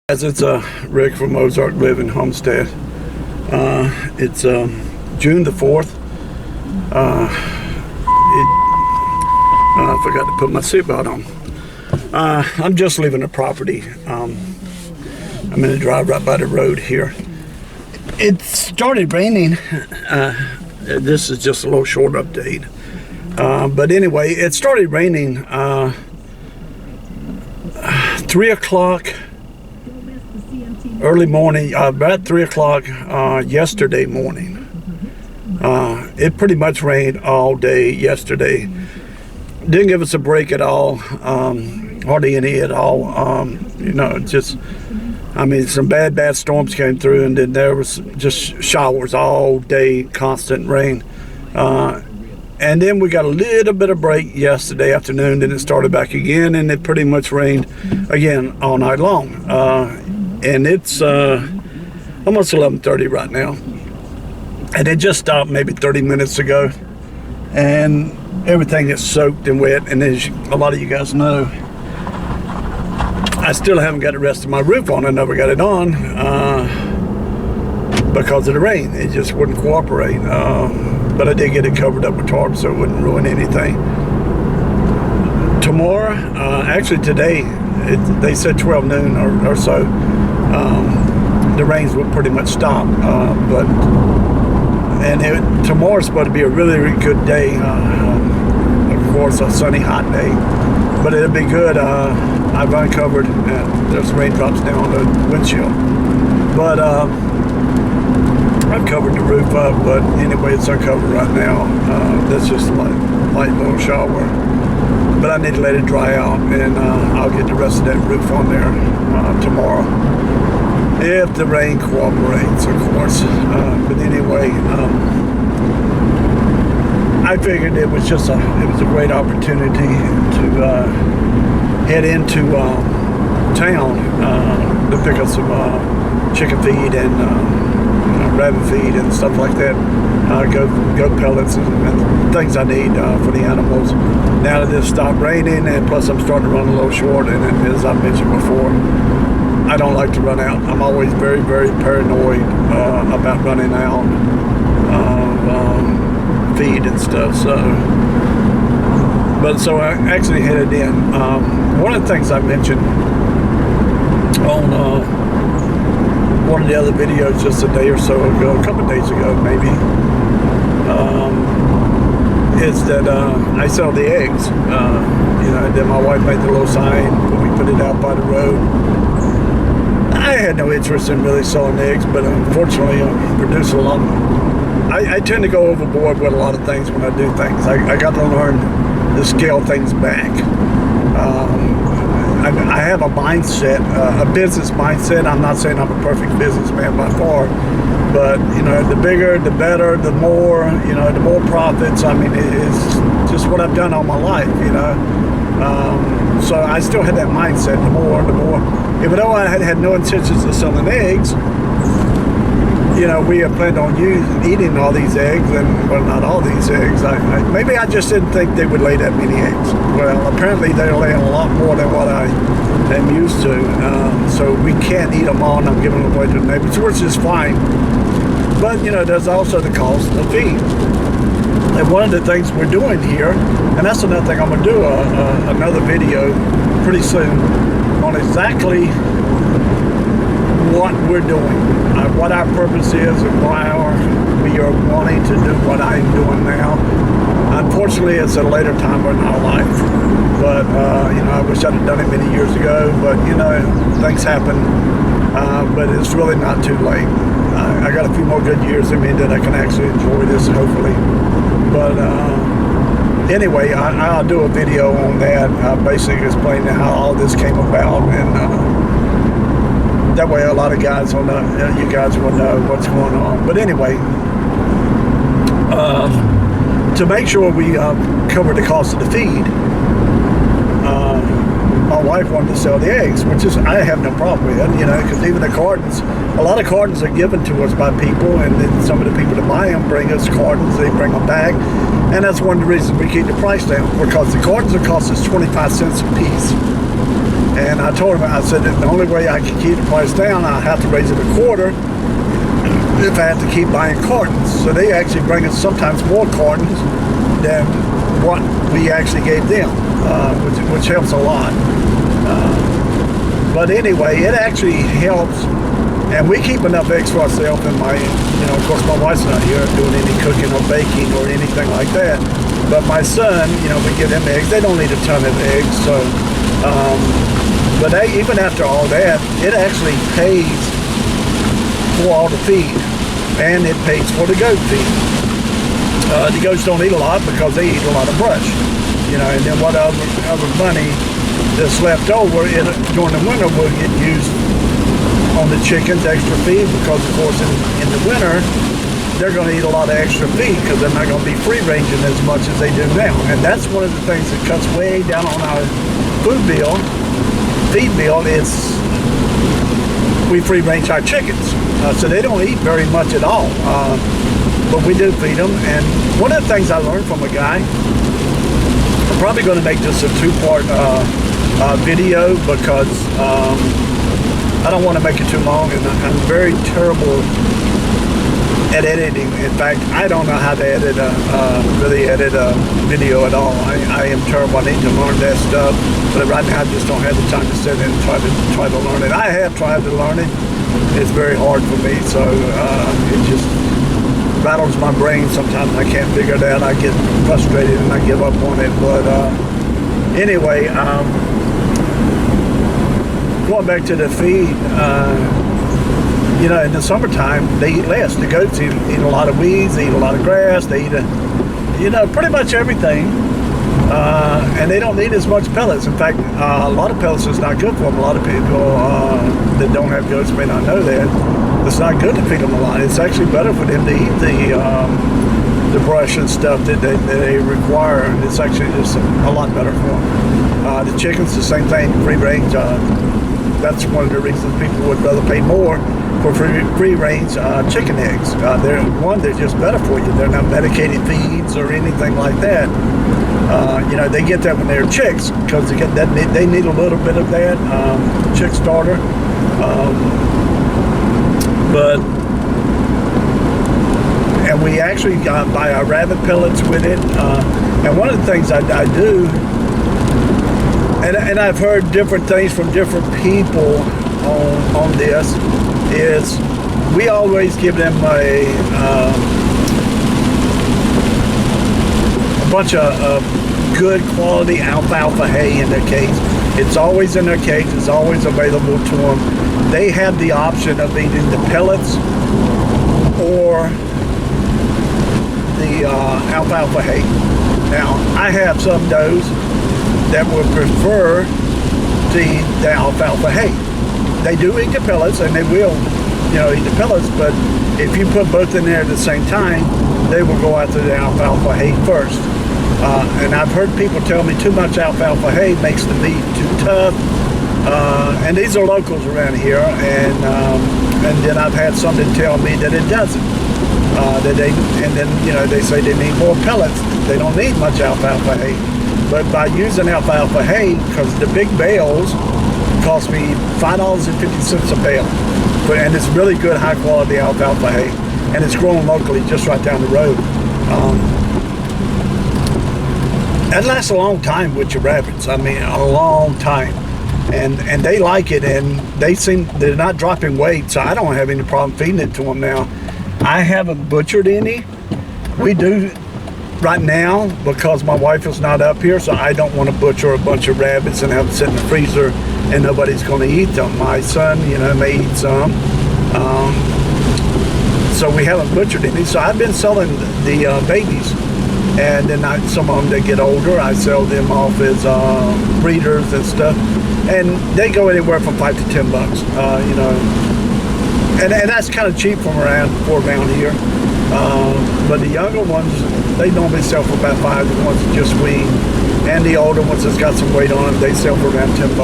As it's Rick from Ozark Living Homestead. It's June the 4th. I forgot to put my seatbelt on. I'm just leaving the property. I'm going to drive right by the road here. It started raining. This is just a little short update. But anyway, it started raining 3 o'clock. Early morning, about 3 o'clock yesterday morning. It pretty much rained all day yesterday. Didn't give us a break at all, hardly any at all. Just, some bad storms came through, and then there was just showers all day, constant rain. And then we got a little bit of break yesterday afternoon, then it started back again, and it pretty much rained again all night long. And it's almost 11:30 right now, and it just stopped maybe 30 minutes ago, and everything is soaked and wet. And as a lot of you guys know, I still haven't got the rest of my roof on. I never got it on because of the rain. It just wouldn't cooperate, but I did get it covered up with tarp so it wouldn't ruin anything. Tomorrow, actually today, they said 12 noon or so, the rains will pretty much stop, tomorrow's supposed to be a really, really good day. Of course, a sunny, hot day, but it'll be good. I've uncovered, there's raindrops down on the windshield, but I've covered the roof up, but anyway, it's uncovered right now. That's just a light little shower, but I need to let it dry out, and I'll get the rest of that roof on there tomorrow, if the rain cooperates, of course. But anyway, I figured it was a great opportunity to head into town to pick up some chicken feed and rabbit feed and stuff like that. Goat pellets and things I need for the animals. Now that it's stopped raining, and plus I'm starting to run a little short, and as I mentioned before, I don't like to run out. I'm always very, very paranoid about running out of feed and stuff. So I actually headed in. One of the things I mentioned on one of the other videos just a day or so ago, a couple of days ago maybe, is that I sell the eggs. Then my wife made the little sign when we put it out by the road. I had no interest in really selling eggs, but unfortunately I produce a lot. I tend to go overboard with a lot of things when I do things. I got to learn to scale things back. I have a mindset, a business mindset. I'm not saying I'm a perfect businessman by far, but the bigger, the better, the more, the more profits. It's just what I've done all my life, so I still had that mindset. The more, even though I had no intentions of selling eggs, we had planned on eating all these eggs, and well, not all these eggs. Maybe I just didn't think they would lay that many eggs. Well, apparently they're laying a lot more than what I am used to. So we can't eat them all, and I'm giving them away to the neighbors, which is fine. But there's also the cost of feed. And one of the things we're doing here, and that's another thing I'm going to do another video pretty soon on exactly what we're doing, what our purpose is, and why we are wanting to do what I'm doing now. Unfortunately, it's a later time in our life, but I wish I'd have done it many years ago, but things happen, but it's really not too late. I got a few more good years in me that I can actually enjoy this, hopefully. But anyway, I'll do a video on that, basically explaining how all this came about, and that way a lot of guys will know, you guys will know what's going on. But anyway, to make sure we cover the cost of the feed, my wife wanted to sell the eggs, which is, I have no problem with, because even the cartons, a lot of cartons are given to us by people, and then some of the people that buy them bring us cartons, they bring them back, and that's one of the reasons we keep the price down, because the cartons will cost us 25 cents a piece. And I told him, I said, that the only way I can keep the price down, I have to raise it a quarter if I have to keep buying cartons. So they actually bring us sometimes more cartons than what we actually gave them, which helps a lot. But anyway, it actually helps, and we keep enough eggs for ourselves. And of course, my wife's not here doing any cooking or baking or anything like that. But my son, we give him eggs. They don't need a ton of eggs, so. But even after all that, it actually pays for all the feed, and it pays for the goat feed. The goats don't eat a lot because they eat a lot of brush, and then what other money that's left over during the winter will get used on the chickens, extra feed, because of course in the winter they're going to eat a lot of extra feed because they're not going to be free ranging as much as they do now. And that's one of the things that cuts way down on our feed bill. It's we free range our chickens, so they don't eat very much at all, but we do feed them. And one of the things I learned from a guy, I'm probably going to make this a two-part video because I don't want to make it too long, and I'm very terrible at editing. In fact, I don't know how to really edit a video at all. I am terrible. I need to learn that stuff, but right now I just don't have the time to sit and try to learn it. I have tried to learn it. It's very hard for me, so it just rattles my brain. Sometimes I can't figure it out. I get frustrated and I give up on it. But anyway, going back to the feed, in the summertime, they eat less. The goats eat a lot of weeds, they eat a lot of grass, they eat, pretty much everything. And they don't need as much pellets. In fact, a lot of pellets is not good for them. A lot of people that don't have goats may not know that. It's not good to feed them a lot. It's actually better for them to eat the brush and stuff that they require. It's actually just a lot better for them. The chickens, the same thing, free range. That's one of the reasons people would rather pay more for free range chicken eggs. They're just better for you. They're not medicated feeds or anything like that. They get that when they're chicks because they need a little bit of that chick starter. And we actually buy our rabbit pellets with it. And one of the things I do, and I've heard different things from different people on this, is we always give them a bunch of good quality alfalfa hay in their cage. It's always in their cage. It's always available to them. They have the option of eating the pellets or the alfalfa hay. Now, I have some does that would prefer to eat the alfalfa hay. They do eat the pellets, and they will, eat the pellets, but if you put both in there at the same time, they will go after the alfalfa hay first. And I've heard people tell me too much alfalfa hay makes the meat too tough. And these are locals around here, and then I've had some that tell me that it doesn't. They say they need more pellets. They don't need much alfalfa hay. But by using alfalfa hay, because the big bales cost me $5.50 a bale, and it's really good, high quality alfalfa hay, and it's grown locally just right down the road. That lasts a long time with your rabbits. I mean, a long time, and they like it, and they're not dropping weight, so I don't have any problem feeding it to them now. I haven't butchered any. We do right now because my wife is not up here, so I don't want to butcher a bunch of rabbits and have them sit in the freezer and nobody's going to eat them. My son, may eat some. So we haven't butchered any. So I've been selling the babies, and then some of them that get older, I sell them off as breeders and stuff, and they go anywhere from $5 to $10, and that's kind of cheap for around here. But the younger ones, they normally sell for about $5. The ones that just wean, and the older ones that's got some weight on them, they sell for around $10.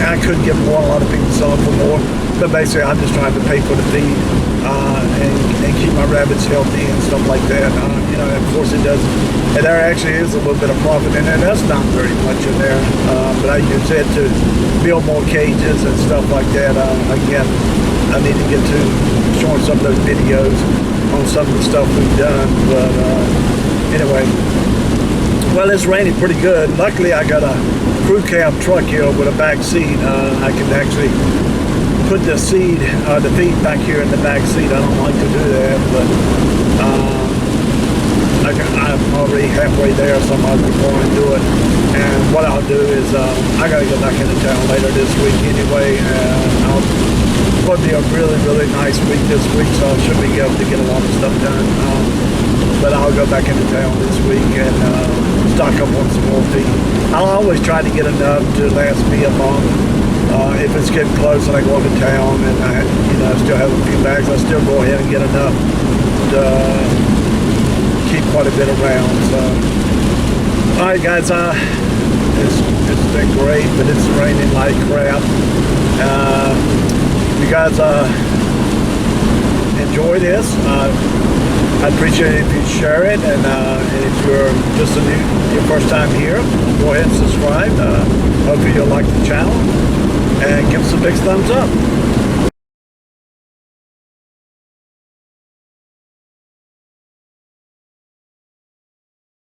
I could give more. A lot of people sell them for more, but basically I'm just trying to pay for the feed and keep my rabbits healthy and stuff like that. of course it does. And there actually is a little bit of profit in there. That's not very much in there, but I use it to build more cages and stuff like that. Again, I need to get to showing some of those videos on some of the stuff we've done. But anyway, well, it's raining pretty good. Luckily, I got a crew cab truck here with a back seat. I can actually put the feet back here in the back seat. I don't like to do that, but I'm already halfway there, so I might be going to do it. And what I'll do is I got to go back into town later this week anyway. I'll probably be a really, really nice week this week, so I should be able to get a lot of stuff done. But I'll go back into town this week and stock up on some more feed. I'll always try to get enough to last me a month. If it's getting close and I go into town and I still have a few bags, I'll still go ahead and get enough to keep quite a bit around. So, all right, guys, it's been great, but it's raining like crap. You guys enjoy this. I'd appreciate it if you share it, and if you're just your first time here, go ahead and subscribe. Hopefully you'll like the channel, and give us a big thumbs up.